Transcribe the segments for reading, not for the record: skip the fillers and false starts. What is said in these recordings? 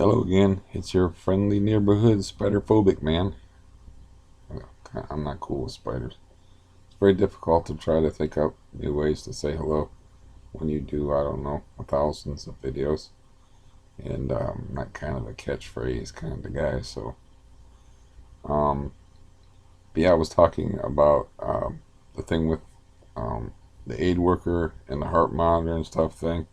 Hello again. It's your friendly neighborhood spider-phobic man. I'm not cool with spiders. It's very difficult to try to think up new ways to say hello when you do, I don't know, thousands of videos. And I'm not kind of a catchphrase kind of guy. Um, but yeah, I was talking about the thing with the aid worker and the heart monitor and stuff thing,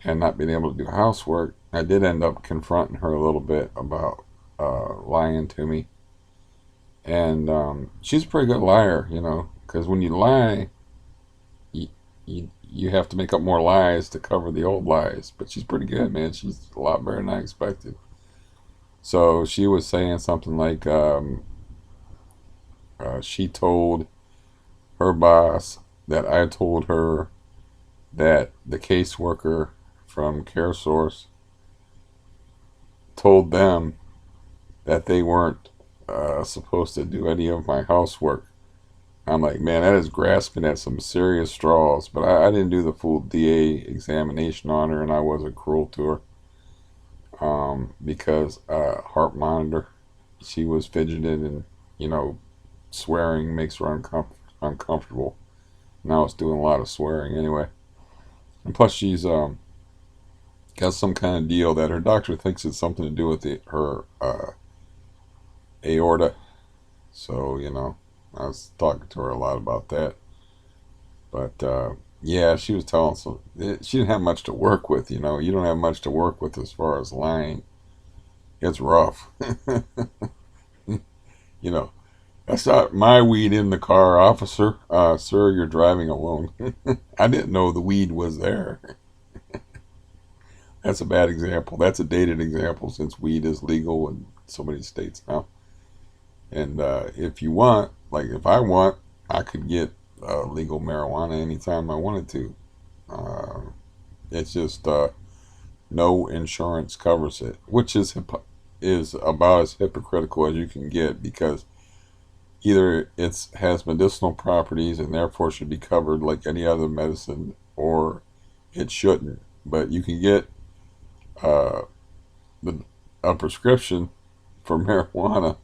and not being able to do housework. I did end up confronting her a little bit about lying to me. And she's a pretty good liar, because when you lie, you have to make up more lies to cover the old lies. But she's pretty good, man. She's a lot better than I expected. So she was saying something like she told her boss that I told her that the caseworker from CareSource told them that they weren't supposed to do any of my housework. I'm like, man, that is grasping at some serious straws. But I didn't do the full DA examination on her, and I wasn't cruel to her because heart monitor, she was fidgeting and swearing makes her uncomfortable. Now it's doing a lot of swearing anyway, and plus she's got some kind of deal that her doctor thinks it's something to do with her aorta. So I was talking to her a lot about that. But yeah, she was telling some. She didn't have much to work with. You don't have much to work with as far as lying. It's rough. you know, that's not my weed in the car, officer. Sir, you're driving alone. I didn't know the weed was there. That's a bad example. That's a dated example since weed is legal in so many states now. And if you want, like if I want, I could get legal marijuana anytime I wanted to. Uh, it's just no insurance covers it, which is about as hypocritical as you can get because either it has medicinal properties and therefore should be covered like any other medicine, or it shouldn't. But you can get uh, a prescription for marijuana,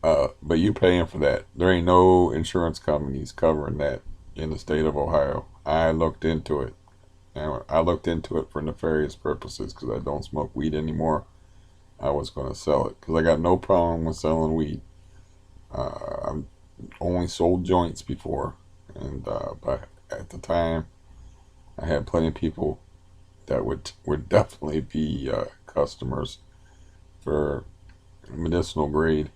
but you paying for that. There ain't no insurance companies covering that in the state of Ohio. I looked into it. And I looked into it for nefarious purposes because I don't smoke weed anymore. I was going to sell it because I got no problem with selling weed. I've only sold joints before, and but at the time, I had plenty of people that would definitely be customers for medicinal grade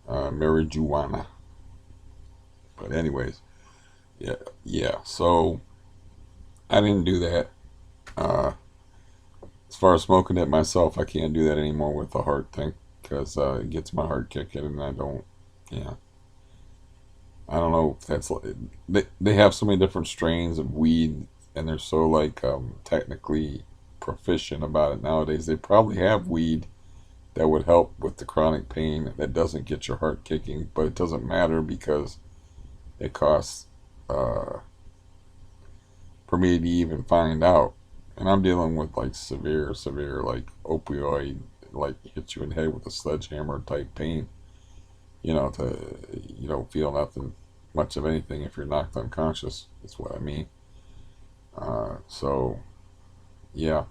marijuana. But anyways, yeah, yeah. So I didn't do that. Uh, as far as smoking it myself, I can't do that anymore with the heart thing because it gets my heart kicking, and I don't. Yeah, I don't know if that's they have so many different strains of weed, and they're so like technically proficient about it nowadays. They probably have weed that would help with the chronic pain that doesn't get your heart kicking, but it doesn't matter because it costs for me to even find out. And I'm dealing with like severe like opioid, like hit you in the head with a sledgehammer type pain. To you don't feel nothing much of anything if you're knocked unconscious. That's what I mean. So yeah,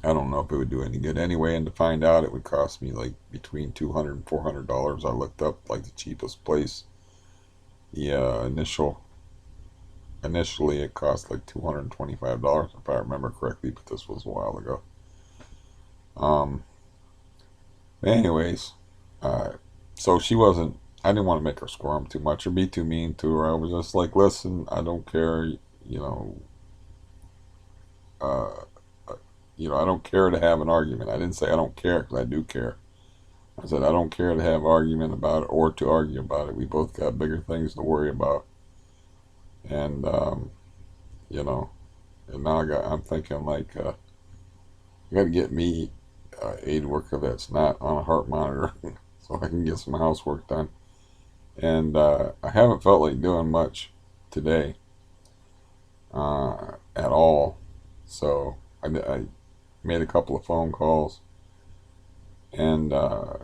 I don't know if it would do any good anyway. And to find out, it would cost me like between $200 and $400. I looked up like the cheapest place. The initially it cost like $225 if I remember correctly, but this was a while ago. Um, anyways, uh, so she wasn't. I didn't want to make her squirm too much or be too mean to her. I was just like, listen, I don't care. Uh, I don't care to have an argument. I didn't say I don't care because I do care. I said I don't care to have an argument about it or to argue about it. We both got bigger things to worry about, and you know, and now I'm thinking like, I got to get me aid worker that's not on a heart monitor, so I can get some housework done. And I haven't felt like doing much today at all. So I made a couple of phone calls, and I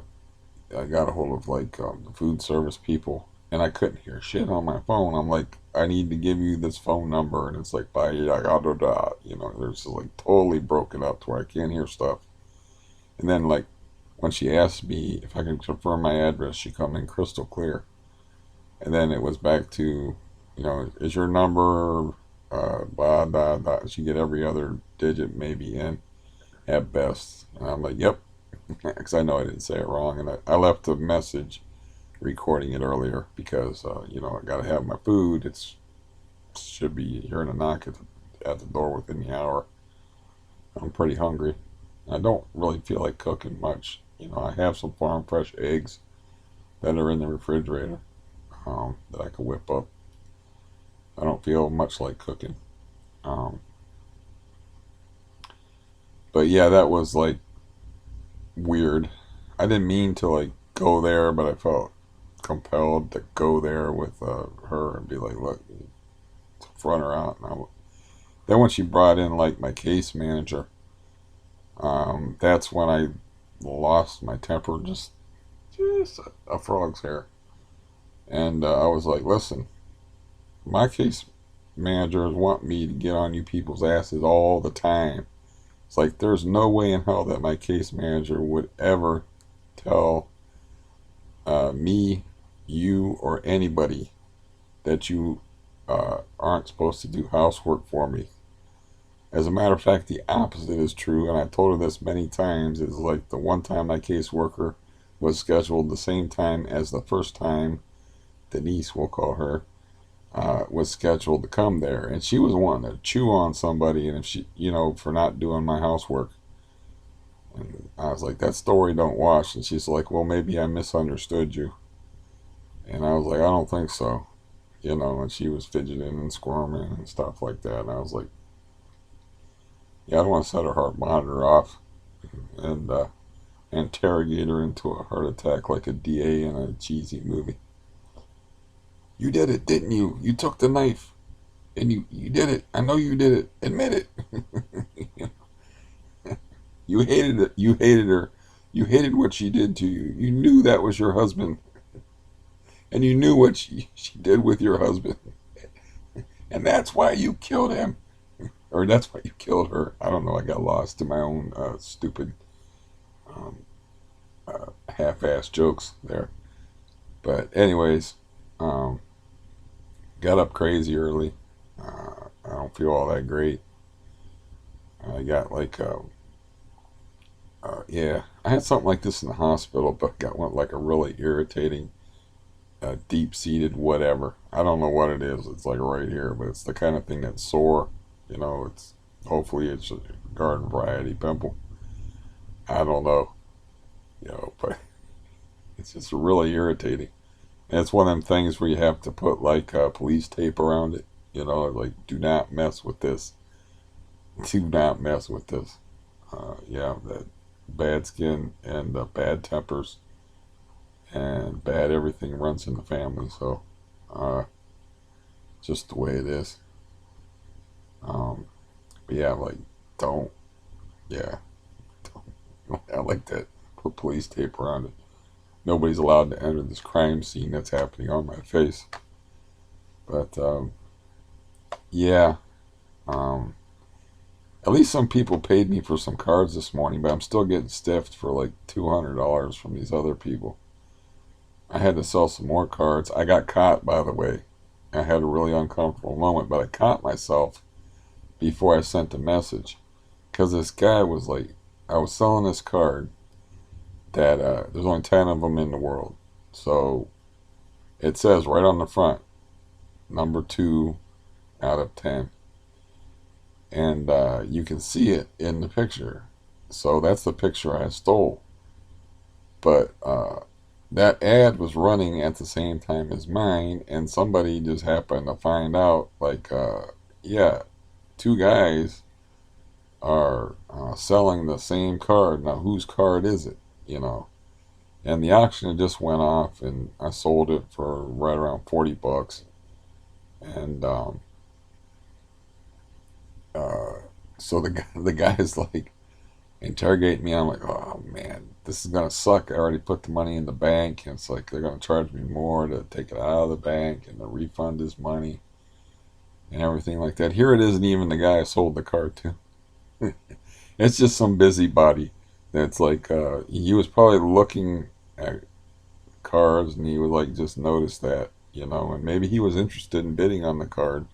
got a hold of like the food service people, and I couldn't hear shit on my phone. I'm like, I need to give you this phone number, and it's like, bye, you know, there's just like totally broken up to where I can't hear stuff. And then like when she asked me if I could confirm my address, she come in crystal clear. And then it was back to, you know, is your number blah blah blah. She get every other digit maybe in at best, and I'm like, yep, because I know I didn't say it wrong, and I left a message recording it earlier because you know, I gotta have my food. It's should be hearing a knock at the door within the hour. I'm pretty hungry. I don't really feel like cooking much. You know, I have some farm fresh eggs that are in the refrigerator that I could whip up. I don't feel much like cooking. Um, but yeah, that was like weird. I didn't mean to like go there, but I felt compelled to go there with her and be like, look, front her out. Then when she brought in like my case manager, that's when I lost my temper, just a frog's hair. And I was like, listen, my case managers want me to get on you people's asses all the time. It's like there's no way in hell that my case manager would ever tell me, you, or anybody that you aren't supposed to do housework for me. As a matter of fact, the opposite is true, and I told her this many times. It's like the one time my caseworker was scheduled the same time as the first time Denise, we'll call her, was scheduled to come there, and she was wanting to chew on somebody, and if she, you know, for not doing my housework. And I was like, that story don't wash. And she's like, well, maybe I misunderstood you. And I was like, I don't think so. You know, and she was fidgeting and squirming and stuff like that. And I was like, yeah, I don't want to set her heart monitor off and interrogate her into a heart attack like a DA in a cheesy movie. You did it, didn't you? You took the knife and you did it. I know you did it. Admit it. You hated it. You hated her. You hated what she did to you. You knew that was your husband. And you knew what she did with your husband. And that's why you killed him. Or that's why you killed her. I don't know. I got lost in my own stupid um, half-assed jokes there. But anyways, um, got up crazy early. I don't feel all that great. I got like, yeah, I had something like this in the hospital, but got one like a really irritating, deep-seated whatever. I don't know what it is. It's like right here, but it's the kind of thing that's sore. You know, it's hopefully it's a garden variety pimple. I don't know, you know, but it's just really irritating. And it's one of them things where you have to put like police tape around it. You know, like do not mess with this. Do not mess with this. Yeah, that bad skin and bad tempers and bad everything runs in the family. So, uh, just the way it is. Um, but yeah, like don't. Yeah, don't. I like that. Put police tape around it. Nobody's allowed to enter this crime scene that's happening on my face. But yeah, um, at least some people paid me for some cards this morning, but I'm still getting stiffed for like $200 from these other people. I had to sell some more cards. I got caught, by the way. I had a really uncomfortable moment, but I caught myself before I sent the message. Because this guy was like, I was selling this card that there's only 10 of them in the world. So it says right on the front, number 2 out of 10. And you can see it in the picture. So that's the picture I stole. But that ad was running at the same time as mine, and somebody just happened to find out, like, yeah, 2 guys are selling the same card. Now, whose card is it? You know? And the auction just went off, and I sold it for right around $40. And uh, So the guy is like interrogating me. I'm like, oh man, this is gonna suck. I already put the money in the bank, and it's like they're gonna charge me more to take it out of the bank and to refund his money and everything like that. Here it isn't even the guy I sold the car to. It's just some busybody that's like he was probably looking at cars and he would like just notice that, and maybe he was interested in bidding on the card.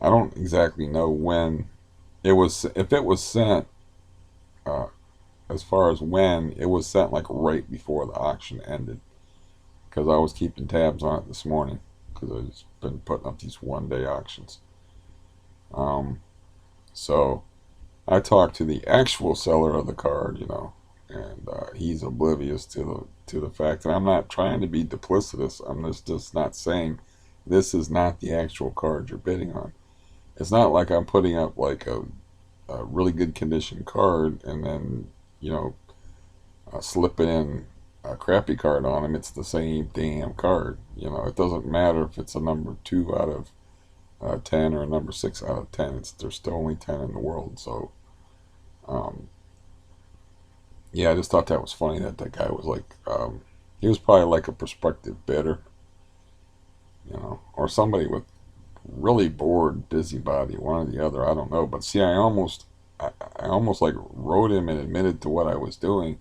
I don't exactly know when it was, if it was sent, uh, as far as when it was sent, like right before the auction ended, because I was keeping tabs on it this morning because I've just been putting up these 1 day auctions. Um, so I talked to the actual seller of the card, and he's oblivious to the fact that I'm not trying to be duplicitous. I'm just not saying this is not the actual card you're bidding on. It's not like I'm putting up like a really good condition card and then you know slipping in a crappy card on him. It's the same damn card. It doesn't matter if it's a number 2 out of 10 or a number 6 out of 10. There's still only 10 in the world. So um, yeah, I just thought that was funny that guy was like, he was probably like a prospective bidder, or somebody with really bored busybody, one or the other. I don't know. But see, I almost like wrote him and admitted to what I was doing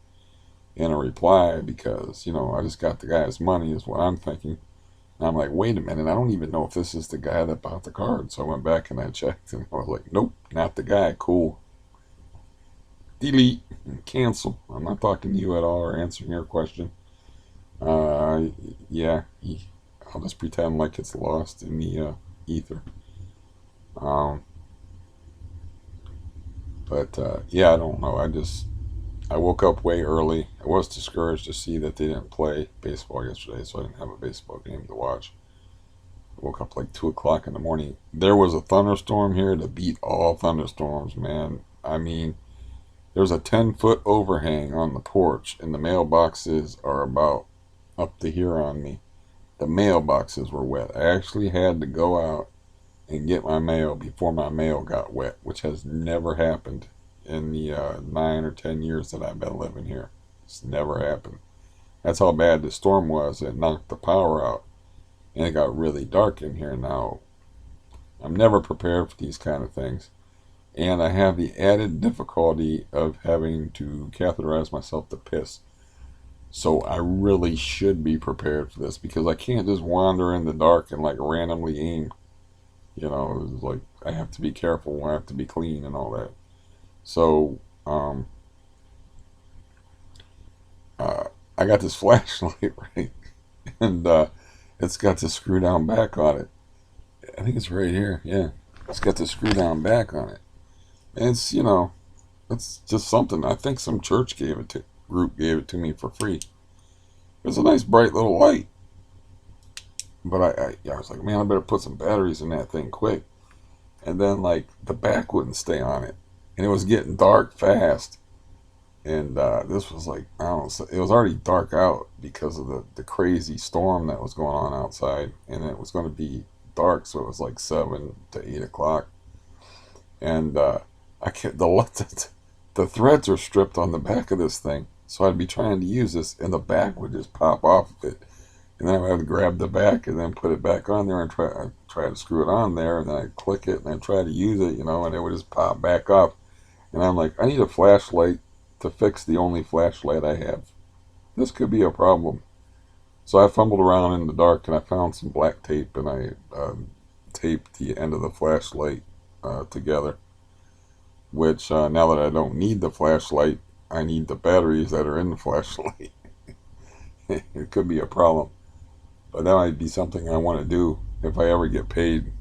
in a reply because, I just got the guy's money is what I'm thinking. And I'm like, wait a minute, I don't even know if this is the guy that bought the card. So I went back and I checked and I was like, nope, not the guy. Cool. Delete and cancel. I'm not talking to you at all or answering your question. Uh, yeah, I'll just pretend like it's lost in the ether. Um, but yeah, I don't know. I woke up way early. I was discouraged to see that they didn't play baseball yesterday, so I didn't have a baseball game to watch. I woke up like 2 o'clock in the morning. There was a thunderstorm here to beat all thunderstorms, man. I mean, there's a 10-foot overhang on the porch, and the mailboxes are about up to here on me. The mailboxes were wet. I actually had to go out and get my mail before my mail got wet, which has never happened in the 9 or 10 years that I've been living here. It's never happened. That's how bad the storm was. It knocked the power out, and it got really dark in here now. I'm never prepared for these kind of things. And I have the added difficulty of having to catheterize myself to piss. So I really should be prepared for this because I can't just wander in the dark and like randomly aim. It's like I have to be careful, I have to be clean and all that. So uh, I got this flashlight, right? And it's got the screw down back on it. I think it's right here. Yeah. It's got the screw down back on it. And it's just something. I think some church group gave it to me for free. It's a nice bright little light. But I was like, man, I better put some batteries in that thing quick. And then like the back wouldn't stay on it. And it was getting dark fast. And this was like, I don't know, it was already dark out because of the crazy storm that was going on outside. And it was going to be dark, so it was like 7 to 8 o'clock. And I can't, the threads are stripped on the back of this thing. So I'd be trying to use this, and the back would just pop off of it. And then I would grab the back and then put it back on there and try to screw it on there. And then I'd click it and then try to use it, and it would just pop back up. And I'm like, I need a flashlight to fix the only flashlight I have. This could be a problem. So I fumbled around in the dark and I found some black tape and I taped the end of the flashlight together. Which, now that I don't need the flashlight, I need the batteries that are in the flashlight. It could be a problem. But that might be something I want to do if I ever get paid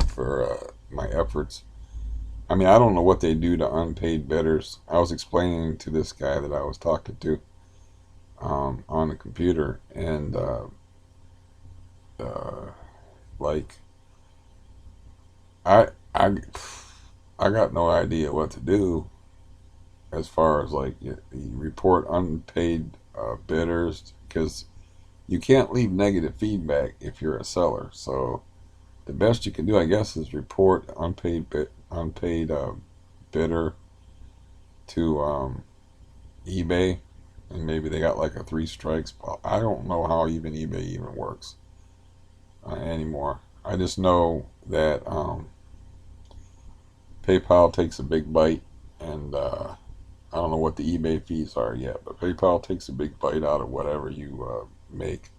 for my efforts. I mean, I don't know what they do to unpaid bidders. I was explaining to this guy that I was talking to on the computer, and like I I I got no idea what to do as far as like you report unpaid bidders, because you can't leave negative feedback if you're a seller. So the best you can do, I guess, is report unpaid bidder to eBay, and maybe they got like a three strikes. But I don't know how even eBay even works anymore. I just know that PayPal takes a big bite, and I don't know what the eBay fees are yet, but PayPal takes a big bite out of whatever you make.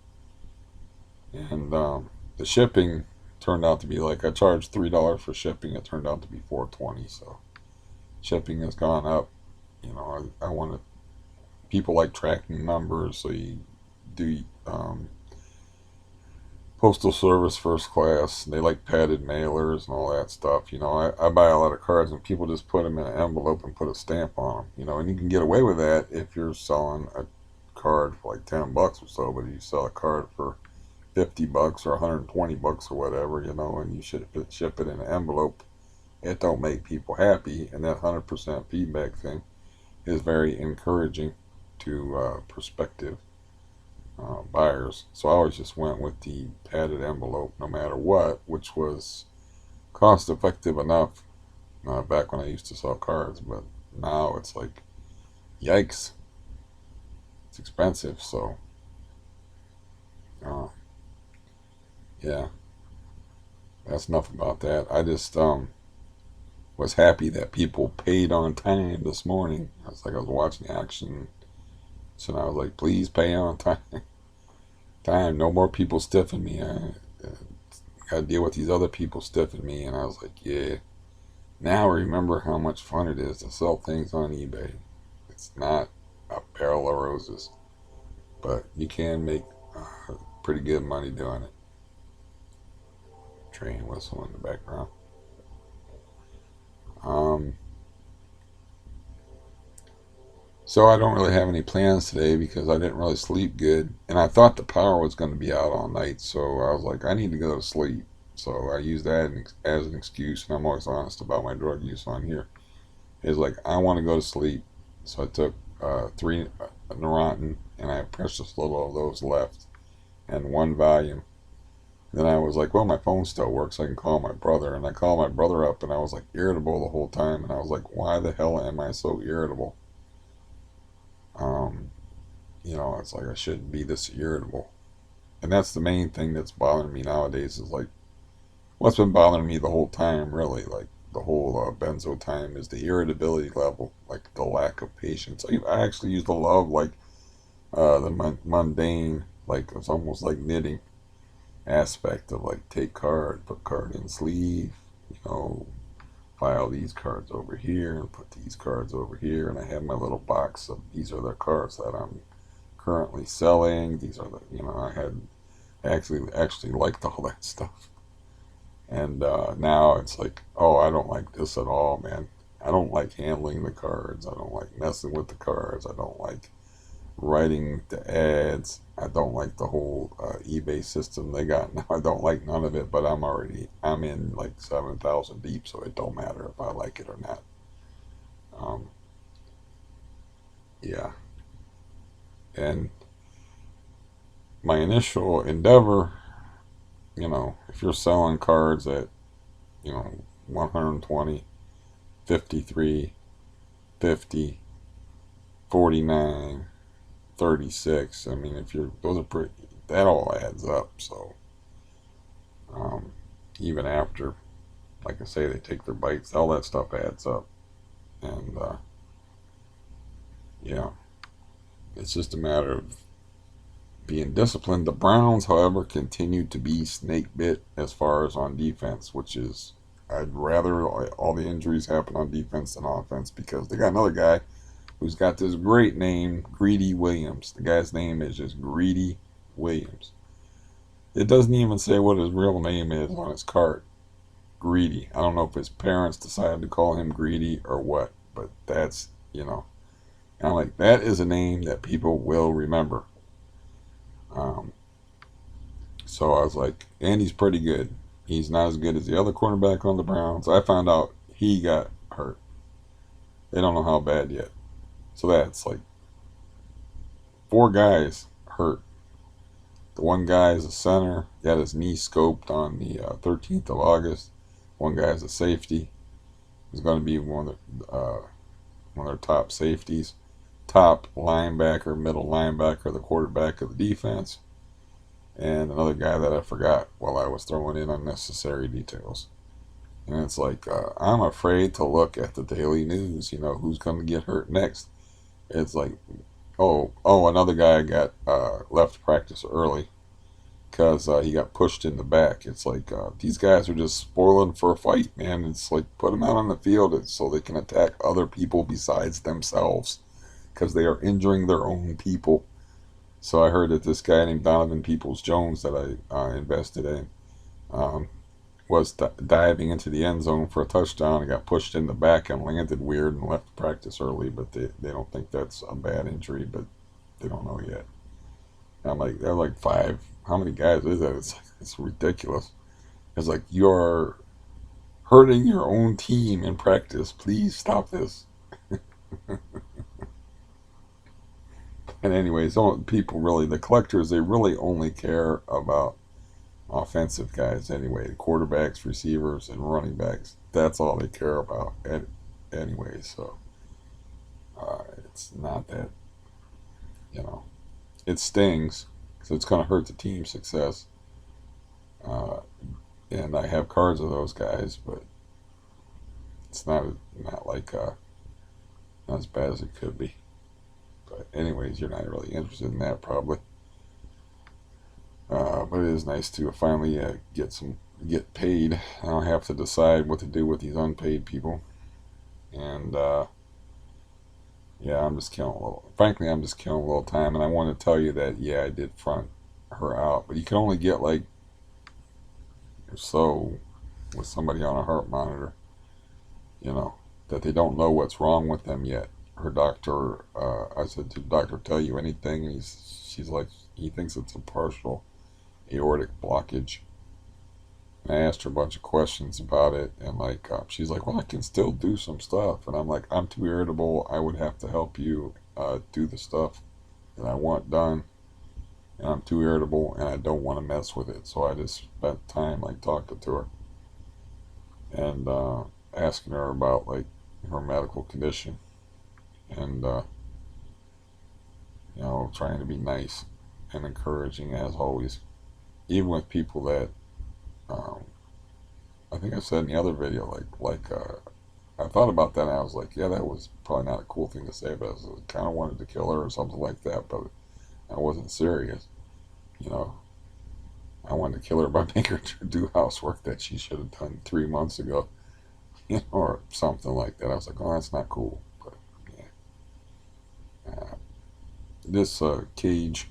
And the shipping turned out to be like I charged $3 for shipping. It turned out to be $4.20. So shipping has gone up. You know, I want to. People like tracking numbers, so you do postal service first class. They like padded mailers and all that stuff. You know, I buy a lot of cards and people just put them in an envelope and put a stamp on them. You know, and you can get away with that if you're selling a card for like $10 or so. But if you sell a card for $50 or $120 or whatever, you know, and you should ship it in an envelope, it don't make people happy. And that 100% feedback thing is very encouraging to prospective buyers. So I always just went with the padded envelope no matter what, which was cost effective enough back when I used to sell cards. But now it's like, yikes, it's expensive. So, uh, yeah, that's enough about that. I just was happy that people paid on time this morning. I was like, I was watching action. So I was like, please pay on time. No more people stiffing me. I got to deal with these other people stiffing me. And I was like, yeah. Now I remember how much fun it is to sell things on eBay. It's not a barrel of roses, but you can make pretty good money doing it. Train whistle in the background. Um, So I don't really have any plans today because I didn't really sleep good, and I thought the power was going to be out all night. So I was like, I need to go to sleep. So I used that as an excuse, and I'm always honest about my drug use on here. It's like I want to go to sleep, so I took three Neurontin, and I have precious little of those left, and one Valium. Then I was like, well, my phone still works. I can call my brother, and I called my brother up, and I was like irritable the whole time, and I was like, why the hell am I so irritable? Um, you know, it's like I shouldn't be this irritable. And that's the main thing that's bothering me nowadays is like what's been bothering me the whole time, really, like the whole benzo time is the irritability level, like the lack of patience. I actually used to love like the mundane, like it's almost like knitting aspect of like take card, put card in sleeve, you know, file these cards over here and put these cards over here, and I have my little box of these are the cards that I'm currently selling. These are the, you know, I had actually liked all that stuff, and now it's like, oh, I don't like this at all, man. I don't like handling the cards. I don't like messing with the cards. I don't like writing the ads. I don't like the whole eBay system they got now. I don't like none of it, but I'm in like 7,000 deep, so it don't matter if I like it or not. Um, yeah, and my initial endeavor, you know, if you're selling cards at, you know, 120, 53, 50, 49, 36. I mean, if you're, those are pretty, that all adds up. So, um, even after, like I say, they take their bites, all that stuff adds up. And, yeah, it's just a matter of being disciplined. The Browns, however, continue to be snake bit as far as on defense, which is, I'd rather all the injuries happen on defense than offense because they got another guy who's got this great name, Greedy Williams. The guy's name is just Greedy Williams. It doesn't even say what his real name is on his card. Greedy. I don't know if his parents decided to call him Greedy or what, but that's, you know. And I'm like, that is a name that people will remember. Um, so I was like, and he's pretty good. He's not as good as the other cornerback on the Browns. I found out he got hurt. They don't know how bad yet. So that's like four guys hurt. The one guy is a center. He had his knee scoped on the 13th of August. One guy is a safety. He's going to be one of their top safeties, top linebacker, middle linebacker, the quarterback of the defense, and another guy that I forgot while I was throwing in unnecessary details. And it's like, I'm afraid to look at the daily news, who's going to get hurt next. It's like, another guy got left practice early because he got pushed in the back. It's like, these guys are just spoiling for a fight, man. It's like, put them out on the field so they can attack other people besides themselves because they are injuring their own people. So I heard that this guy named Donovan Peoples-Jones that I invested in um, was diving into the end zone for a touchdown and got pushed in the back and landed weird and left practice early, but they don't think that's a bad injury, but they don't know yet. I'm like, they're like five. How many guys is that? It's ridiculous. It's like, you're hurting your own team in practice. Please stop this. And anyways, people really, the collectors, they really only care about offensive guys anyway. Quarterbacks, receivers, and running backs. That's all they care about anyway. So it's not that, you know, it stings because it's going to hurt the team's success. Uh, and I have cards of those guys, but it's not like not as bad as it could be. But anyways, you're not really interested in that probably. But it is nice to finally get paid. I don't have to decide what to do with these unpaid people. And yeah, I'm just killing a little. Frankly, I'm just killing a little time. And I want to tell you that I did front her out, but you can only get like so with somebody on a heart monitor. That they don't know what's wrong with them yet. Her doctor, I said, did the doctor tell you anything? And she's like, he thinks it's a partial aortic blockage. And I asked her a bunch of questions about it, and like, she's like, well, I can still do some stuff. And I'm like, I'm too irritable. I would have to help you do the stuff that I want done. And I'm too irritable, and I don't want to mess with it. So I just spent time like talking to her and asking her about like her medical condition, and trying to be nice and encouraging as always, even with people that um, I think I said in the other video, I thought about that and I was like, yeah, that was probably not a cool thing to say, but I kind of wanted to kill her or something like that, but I wasn't serious. You know, I wanted to kill her by making her do housework that she should have done 3 months ago, or something like that. I was like, oh, that's not cool. But yeah, this cage,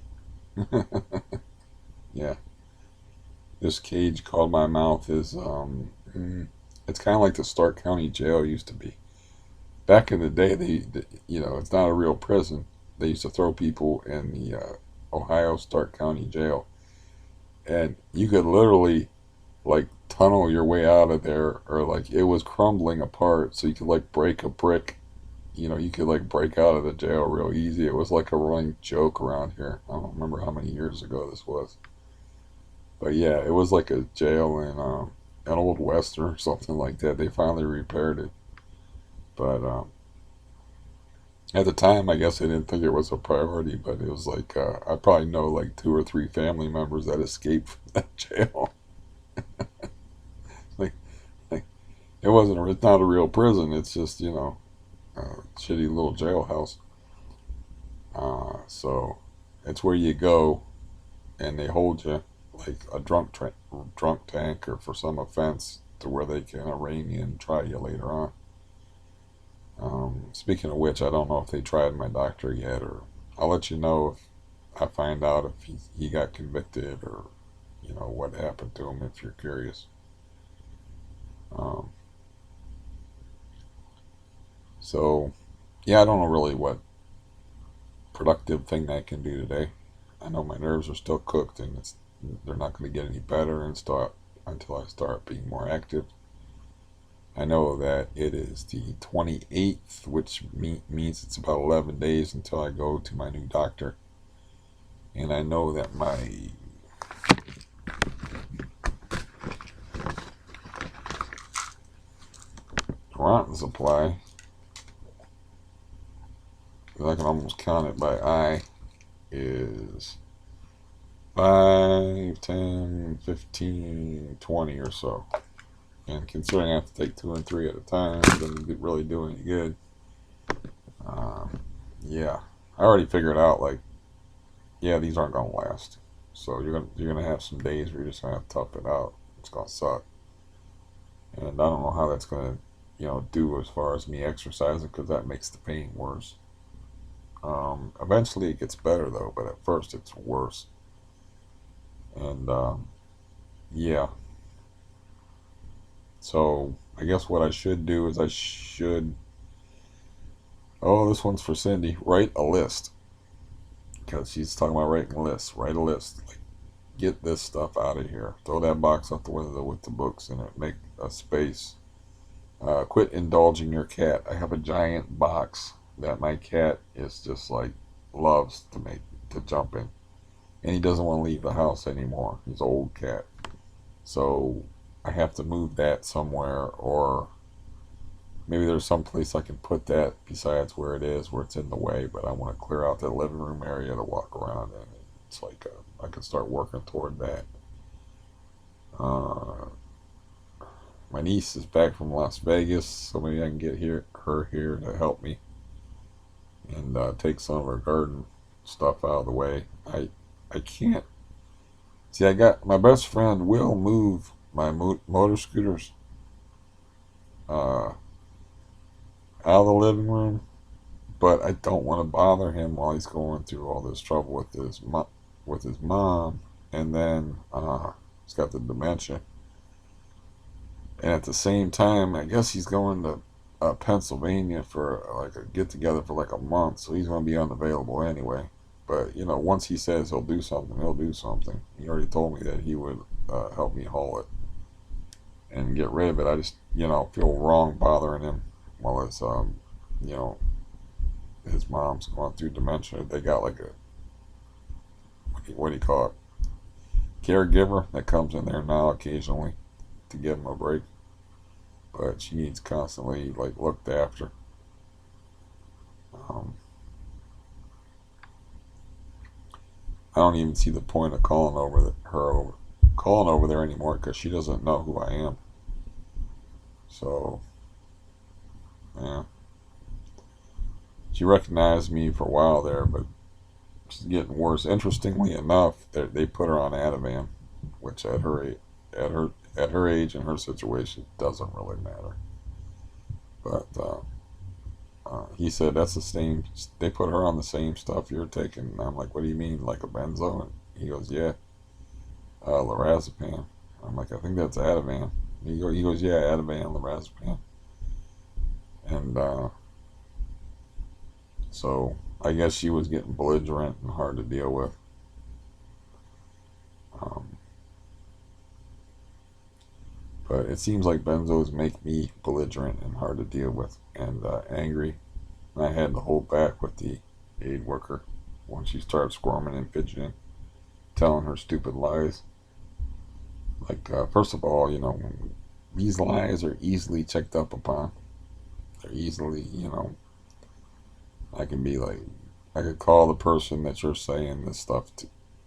yeah, this cage called my mouth is it's kind of like the Stark County Jail used to be. Back in the day, it's not a real prison. They used to throw people in the Ohio Stark County Jail, and you could literally like tunnel your way out of there, or like it was crumbling apart, so you could like break a brick. You could like break out of the jail real easy. It was like a running joke around here. I don't remember how many years ago this was, but yeah, it was like a jail in an old western or something like that. They finally repaired it, but at the time, I guess I didn't think it was a priority. But it was like I probably know like 2 or 3 family members that escaped from that jail. like, like it's not a real prison. It's just a shitty little jailhouse. So it's where you go and they hold you like a drunk tank or for some offense to where they can arraign you and try you later on. Speaking of which, I don't know if they tried my doctor yet, or I'll let you know if I find out if he got convicted, or what happened to him if you're curious. Um, so yeah, I don't know really what productive thing I can do today. I know my nerves are still cooked, and they're not going to get any better until I start being more active. I know that it is the 28th, which means it's about 11 days until I go to my new doctor. And I know that my rotten supply, I can almost count it by eye, is 5, 10, 15, 20 or so. And considering I have to take 2 and 3 at a time, it doesn't really do any good. Yeah, I already figured out, like, yeah, these aren't gonna last. So you're gonna have some days where you're just gonna have to tough it out. It's gonna suck, and I don't know how that's gonna, do as far as me exercising, because that makes the pain worse. Eventually it gets better though, but at first it's worse. And yeah, so I guess what I should do is oh, this one's for Cindy. Write a list, because she's talking about writing lists. Write a list. Like, get this stuff out of here. Throw that box out the window with the books in it. Make a space. Quit indulging your cat. I have a giant box that my cat is just like loves to jump in, and he doesn't want to leave the house anymore. He's an old cat, so I have to move that somewhere, or maybe there's some place I can put that besides where it is, where it's in the way. But I want to clear out that living room area to walk around in. It's like I can start working toward that. Uh, my niece is back from Las Vegas, so maybe I can get her here to help me and take some of her garden stuff out of the way. I can't see. I got my best friend will move my motor scooters out of the living room, but I don't want to bother him while he's going through all this trouble with his mom, and then he's got the dementia. And at the same time, I guess he's going to Pennsylvania for like a get together for like a month, so he's going to be unavailable anyway. But once he says he'll do something, he'll do something. He already told me that he would help me haul it and get rid of it. I just feel wrong bothering him while his mom's going through dementia. They got like a what do you call it, caregiver that comes in there now occasionally to give him a break, but she needs constantly like looked after. I don't even see the point of calling over there anymore, because she doesn't know who I am. So yeah, she recognized me for a while there, but she's getting worse. Interestingly enough, they put her on Ativan, which at her age and her situation doesn't really matter. But he said that's the same. They put her on the same stuff you're taking. And I'm like, what do you mean, like a benzo? And he goes, yeah, lorazepam. I'm like, I think that's Ativan. He goes, yeah, Ativan, lorazepam. And so I guess she was getting belligerent and hard to deal with. But it seems like benzos make me belligerent and hard to deal with, and angry. And I had to hold back with the aid worker when she started squirming and fidgeting, telling her stupid lies. Like, first of all, these lies are easily checked up upon. They're easily, I can be like, I could call the person that you're saying this stuff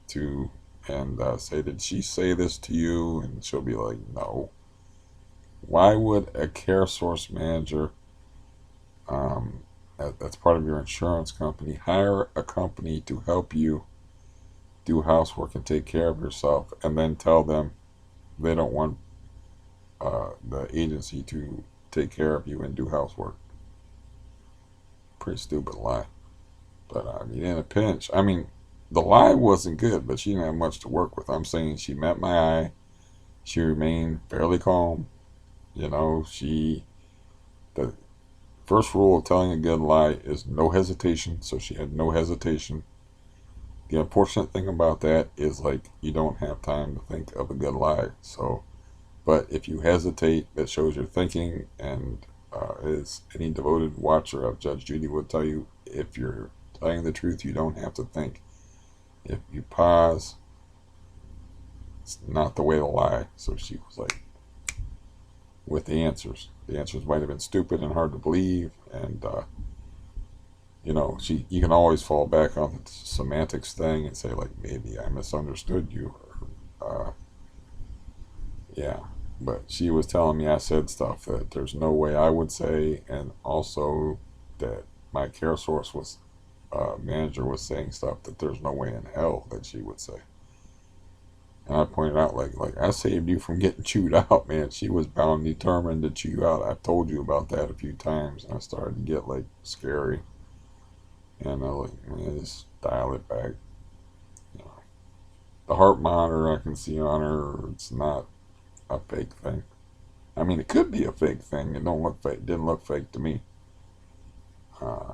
to and say, did she say this to you? And she'll be like, no. Why would a care source manager, that's part of your insurance company, hire a company to help you do housework and take care of yourself, and then tell them they don't want the agency to take care of you and do housework? Pretty stupid lie. But I mean, in a pinch, I mean, the lie wasn't good, but she didn't have much to work with. I'm saying she met my eye. She remained fairly calm. The first rule of telling a good lie is no hesitation. So she had no hesitation. The unfortunate thing about that is, like, you don't have time to think of a good lie. So, but if you hesitate, that shows you're thinking. And as any devoted watcher of Judge Judy would tell you, if you're telling the truth, you don't have to think. If you pause, it's not the way to lie. So she was like, with the answers. the answers might have been stupid and hard to believe, and you can always fall back on the semantics thing and say like maybe I misunderstood you, or yeah. But she was telling me I said stuff that there's no way I would say, and also that my care source was manager was saying stuff that there's no way in hell that she would say. And I pointed out, like I saved you from getting chewed out, man. She was bound and determined to chew you out. I've told you about that a few times, and I started to get like scary. And I was like, man, just dial it back. You know, the heart monitor I can see on her, it's not a fake thing. I mean, it could be a fake thing. It don't look fake. It didn't look fake to me. Uh,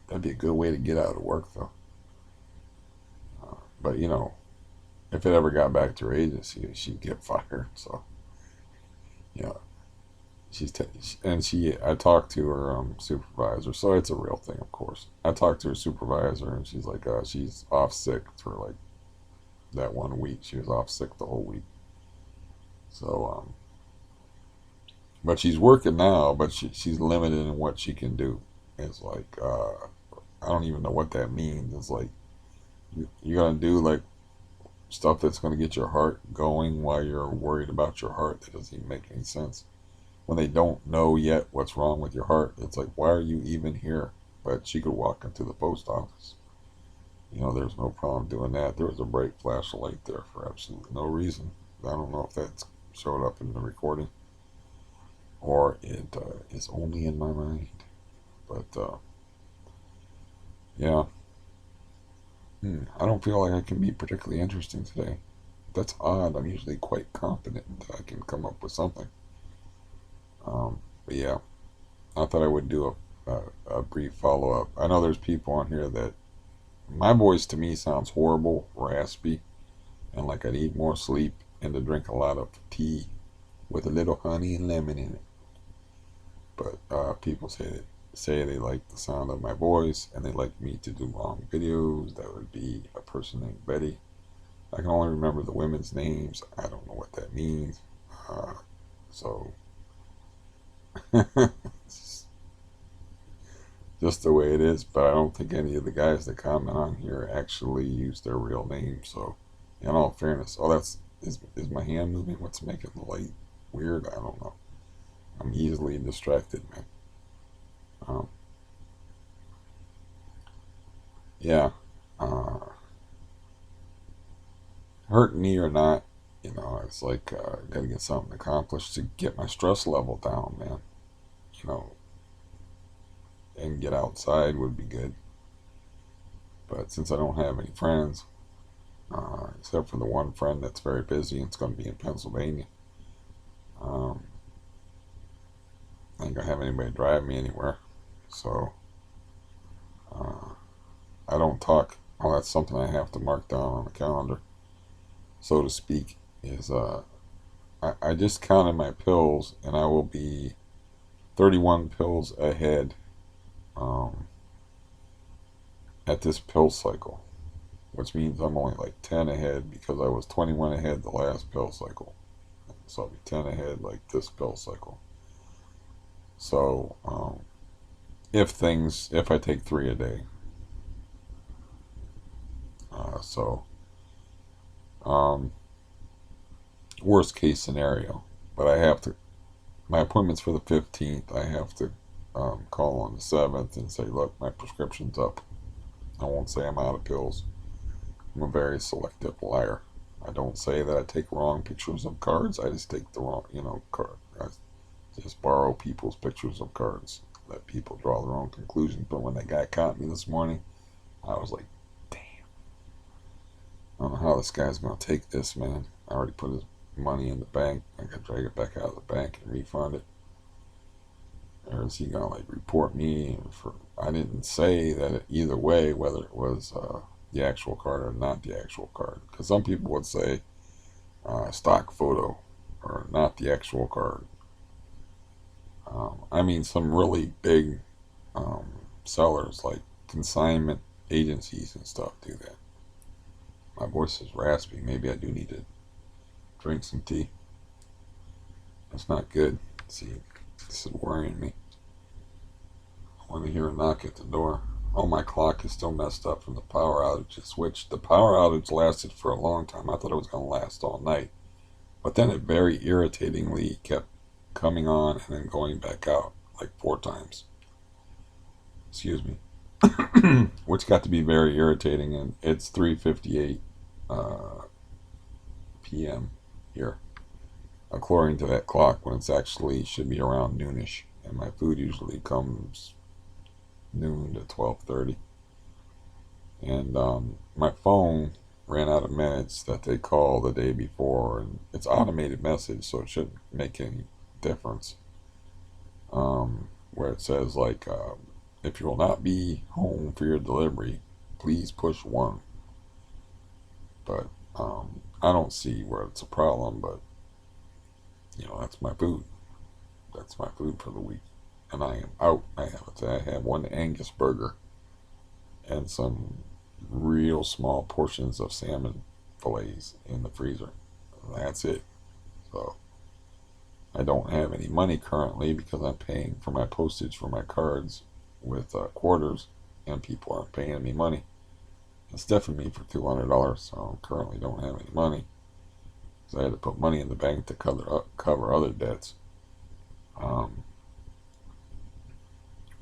that'd be a good way to get out of work, though. But if it ever got back to her agency, she'd get fired. So you know, I talked to her supervisor, so it's a real thing, of course. I talked to her supervisor, and she's like, she's off sick for like that 1 week. She was off sick the whole week. So, but she's working now, but she's limited in what she can do. It's like, I don't even know what that means. It's like, you're going to do like stuff that's going to get your heart going while you're worried about your heart. That doesn't even make any sense. When they don't know yet what's wrong with your heart, it's like, why are you even here? But she could walk into the post office. There's no problem doing that. There was a bright flashlight there for absolutely no reason. I don't know if that showed up in the recording or it is only in my mind. But yeah, I don't feel like I can be particularly interesting today. That's odd. I'm usually quite confident that I can come up with something. But yeah, I thought I would do a brief follow up. I know there's people on here that my voice to me sounds horrible, raspy, and like I need more sleep and to drink a lot of tea with a little honey and lemon in it. But people say they like the sound of my voice and they like me to do long videos. That would be a person named Betty. I can only remember the women's names. I don't know what that means. So just the way it is. But I don't think any of the guys that comment on here actually use their real name. So, in all fairness, is my hand moving? What's making the light weird? I don't know. I'm easily distracted, man. Um, yeah. Uh, hurting me or not, it's like gotta get something accomplished to get my stress level down, man. You know, and get outside would be good. But since I don't have any friends, except for the one friend that's very busy, it's going to be in Pennsylvania. Um, I ain't gonna have anybody drive me anywhere, so uh, I don't talk. Oh, that's something I have to mark down on the calendar, so to speak. Is I just counted my pills, and I will be 31 pills ahead um, at this pill cycle, which means I'm only like 10 ahead because I was 21 ahead the last pill cycle. So I'll be 10 ahead like this pill cycle. So if I take 3 a day, so um, worst case scenario. But I have to. My appointment's for the 15th. I have to call on the 7th and say, look, my prescription's up. I won't say I'm out of pills. I'm a very selective liar. I don't say that I take wrong pictures of cards. I just take the wrong, card. I just borrow people's pictures of cards. Let people draw their own conclusions. But when that guy caught me this morning, I was like, damn. I don't know how this guy's going to take this, man. I already put his money in the bank. I got to drag it back out of the bank and refund it. Or is he going to, like, report me for... I didn't say that either way, whether it was the actual card or not the actual card. Because some people would say stock photo or not the actual card. I mean, some really big sellers like consignment agencies and stuff do that. My voice is raspy. Maybe I do need to drink some tea. That's not good. See, this is worrying me. I want to hear a knock at the door. Oh, my clock is still messed up from the power outage. It switched. The power outage lasted for a long time. I thought it was going to last all night. But then it very irritatingly kept coming on and then going back out like 4 times. Excuse me. Which got to be very irritating. And it's 3:58 p.m. here, according to that clock, when it's actually should be around noonish. And my food usually comes noon to 12:30. And my phone ran out of minutes that they call the day before, and it's automated message, so it shouldn't make any difference. Where it says like, if you will not be home for your delivery, please push 1. But I don't see where it's a problem. But that's my food. That's my food for the week, and I am out. I have one Angus burger and some real small portions of salmon fillets in the freezer. That's it. So I don't have any money currently because I'm paying for my postage for my cards with quarters, and people aren't paying me money. It's stiffing me for $200, so I currently don't have any money. So I had to put money in the bank to cover other debts,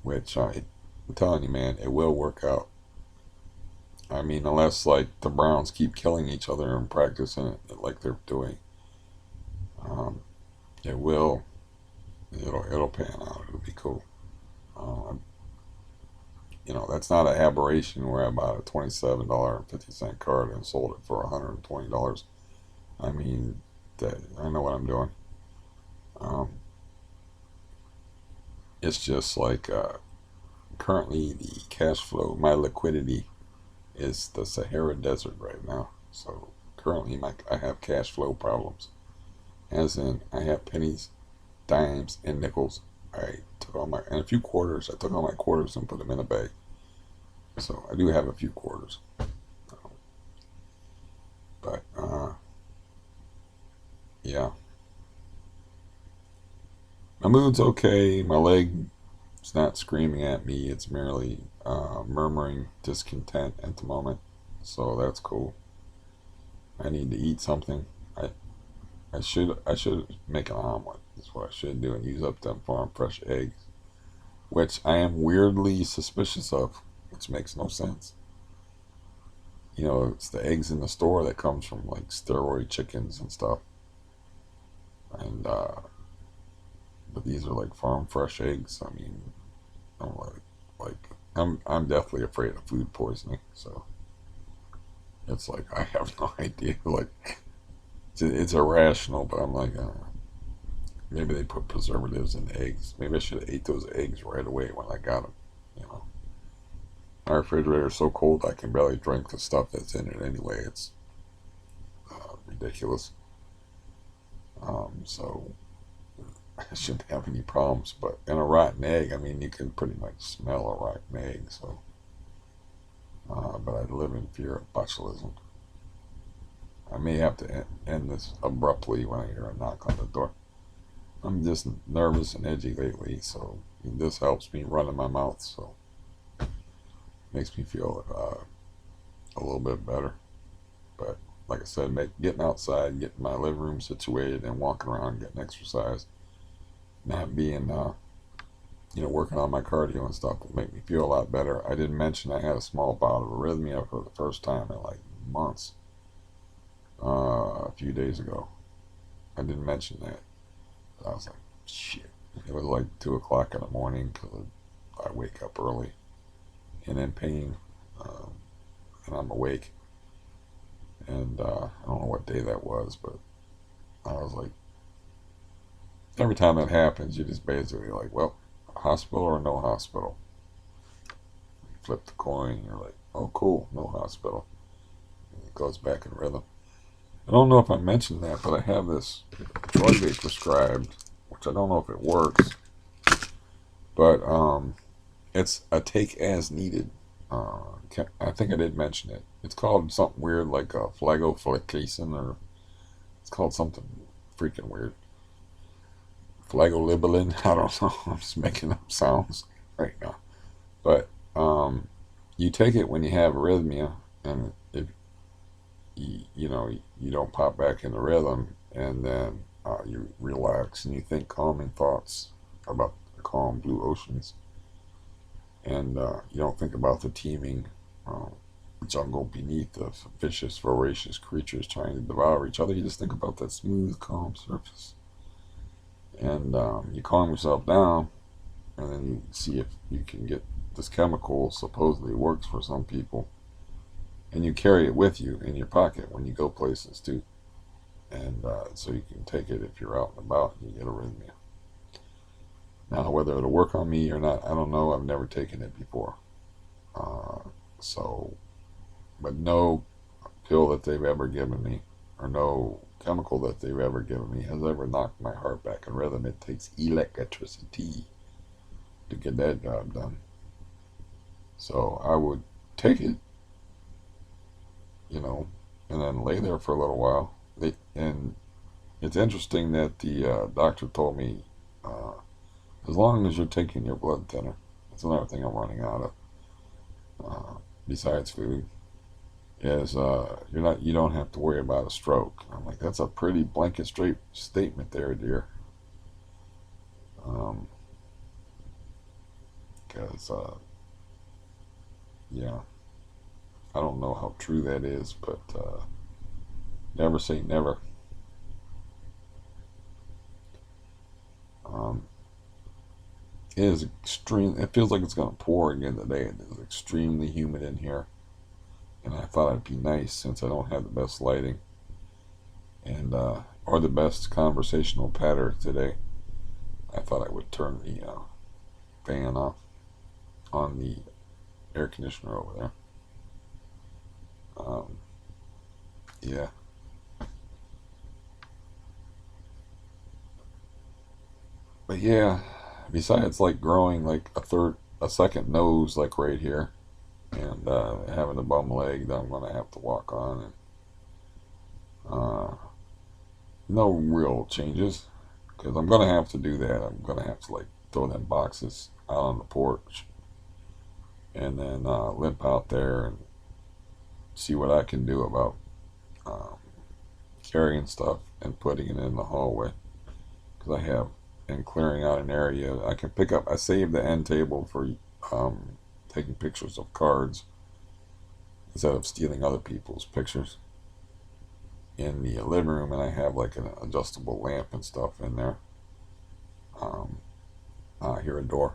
which I'm telling you, man, it will work out. I mean, unless like the Browns keep killing each other and practicing it like they're doing, um, it will. It'll pan out. It'll be cool. Um, that's not an aberration where I bought a $27.50 card and sold it for $120. I mean, that I know what I'm doing. Um, it's just like currently the cash flow, my liquidity is the Sahara Desert right now. So currently, I have cash flow problems. As in, I have pennies, dimes, and nickels. I took all my and a few quarters. I took all my quarters and put them in a bag. So I do have a few quarters, but yeah, my mood's okay. My leg is not screaming at me. It's merely murmuring discontent at the moment. So that's cool. I need to eat something. I I should make an omelet. That's what I should do and use up them farm fresh eggs, which I am weirdly suspicious of, which makes no sense. It's the eggs in the store that comes from like steroid chickens and stuff, and but these are like farm fresh eggs. I mean, I'm I'm deathly afraid of food poisoning, so it's like I have no idea. Like it's irrational, but I'm like, maybe they put preservatives in the eggs. Maybe I should have ate those eggs right away when I got them. You know, my refrigerator is so cold I can barely drink the stuff that's in it anyway. It's ridiculous. So I shouldn't have any problems. But in a rotten egg, I mean, you can pretty much smell a rotten egg. So, but I live in fear of botulism. I may have to end this abruptly when I hear a knock on the door. I'm just nervous and edgy lately, so this helps me run in my mouth. So makes me feel a little bit better. But like I said, getting outside, getting my living room situated, and walking around, getting exercise, not being working on my cardio and stuff will make me feel a lot better. I didn't mention I had a small bout of arrhythmia for the first time in like months a few days ago. I didn't mention that. I was like, shit. It was like 2 o'clock in the morning because I wake up early and in pain, and I'm awake. And I don't know what day that was, but I was like, every time that happens, you just basically like, well, hospital or no hospital. You flip the coin, you're like, oh, cool, no hospital. And it goes back in rhythm. I don't know if I mentioned that, but I have this drug they prescribed, which I don't know if it works, but it's a take as needed. I think I did mention it. It's called something weird like a flagoflucacin, or it's called something freaking weird. Flagolibilin. I don't know. I'm just making up sounds right now. But you take it when you have arrhythmia, and if you don't pop back into rhythm, and then you relax and you think calming thoughts about the calm blue oceans, and you don't think about the teeming uh, jungle beneath the vicious, voracious creatures trying to devour each other. You just think about that smooth, calm surface, and you calm yourself down, and then you see if you can get this chemical supposedly works for some people, and you carry it with you in your pocket when you go places too, and so you can take it if you're out and about and you get arrhythmia. Now, whether it'll work on me or not, I don't know. I've never taken it before, uh, so but no pill that they've ever given me, or no chemical that they've ever given me, has ever knocked my heart back in rhythm. It takes electricity to get that job done. So I would take it, you know, and then lay there for a little while. And it's interesting that the doctor told me, uh, as long as you're taking your blood thinner, that's another thing I'm running out of, besides food, is you don't have to worry about a stroke. I'm like, that's a pretty blanket straight statement there, dear. Um, because yeah, I don't know how true that is, but never say never. Um, it is extreme. It feels like it's gonna pour again today. It is extremely humid in here, and I thought it'd be nice since I don't have the best lighting and or the best conversational pattern today. I thought I would turn the fan off on the air conditioner over there. Um, yeah, but yeah. Besides, like growing like a second nose, like right here, and having a bum leg that I'm gonna have to walk on, and uh, no real changes, because I'm gonna have to do that. I'm gonna have to like throw them boxes out on the porch, and then limp out there and see what I can do about um, carrying stuff and putting it in the hallway, because I have and clearing out an area I can pick up. I saved the end table for um, taking pictures of cards instead of stealing other people's pictures in the living room, and I have like an adjustable lamp and stuff in there. Um, I hear a door.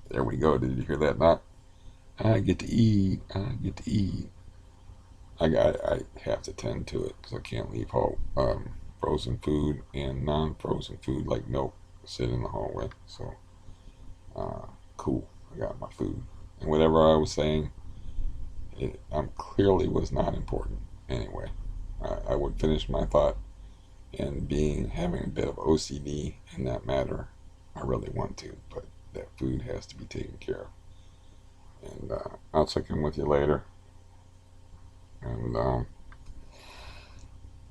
There we go. Did you hear that knock? I get to eat. I get to eat. I have to tend to it because I can't leave home frozen food and non-frozen food like milk sit in the hallway. So uh, cool. I got my food, and whatever I was saying, it clearly was not important anyway. I would finish my thought, and being having a bit of OCD in that matter, I really want to, but that food has to be taken care of. And I'll check in with you later, and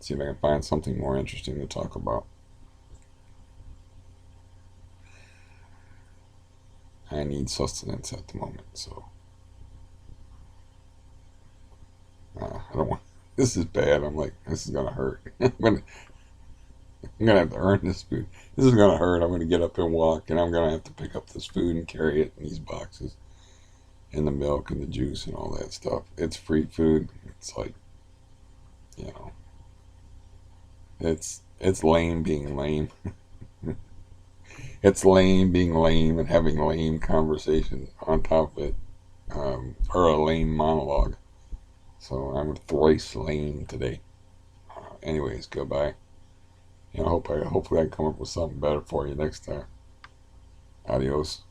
see if I can find something more interesting to talk about. I need sustenance at the moment, so I don't want. This is bad. I'm like, this is gonna hurt. I'm gonna have to earn this food. This is gonna hurt. I'm gonna get up and walk, and I'm gonna have to pick up this food and carry it in these boxes, and the milk and the juice and all that stuff. It's free food. It's like, you know, it's lame being lame. It's lame being lame and having lame conversation on top of it, or a lame monologue. So I'm thrice lame today. Anyways, goodbye. And hopefully I can come up with something better for you next time. Adios.